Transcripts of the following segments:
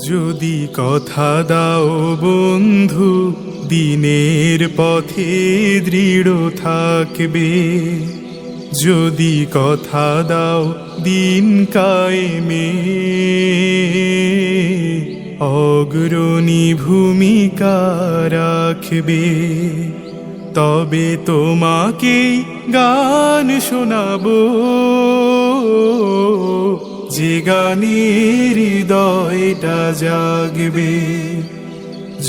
যদি কথা দাও বন্ধু, দিনের পথে দৃঢ় থাকবে। যদি কথা দাও দিন কায়েমে, অগ্রণী ভূমিকা রাখবে। তবে তোমাকে গান শোনাবো, যে গানের হৃদয়টা জাগবে।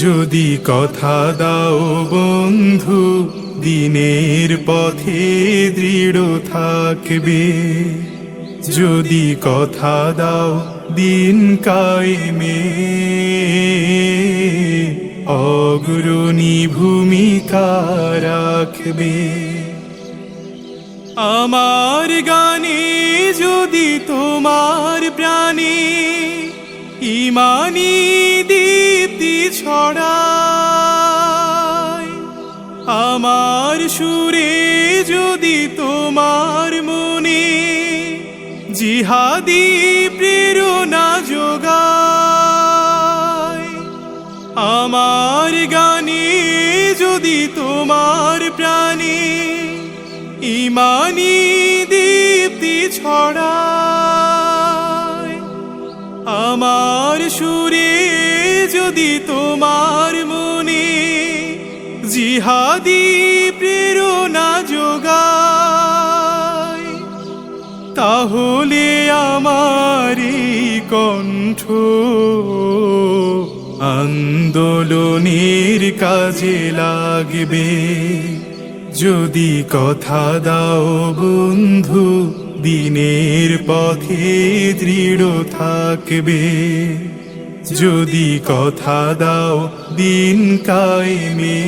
যদি কথা দাও বন্ধু, দিনের পথে দৃঢ় থাকবে। যদি কথা দাও দিন কায়েমে, অগ্রণী ভূমিকা রাখবে। আমার গানে যদি তোমার প্রাণে ঈমানী দীপ্তি ছড়ায়, আমার সুরে যদি তোমার মনে জিহাদি প্রেরণা যোগায়, আমার গানে যদি তোমার প্রাণে ঈমানী দীপ্তি ছড়ায়, আমার সুরে যদি তোমার মনে জিহাদি প্রেরণা যোগায়, তাহলে আমার এই কণ্ঠ আন্দোলনের কাজে লাগবে। যদি কথা দাও বন্ধু, দিনের পথে দৃঢ় থাকবে। যদি কথা দাও দিন কায়েমে,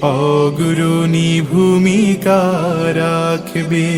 অগ্রণী ভূমিকা রাখবে।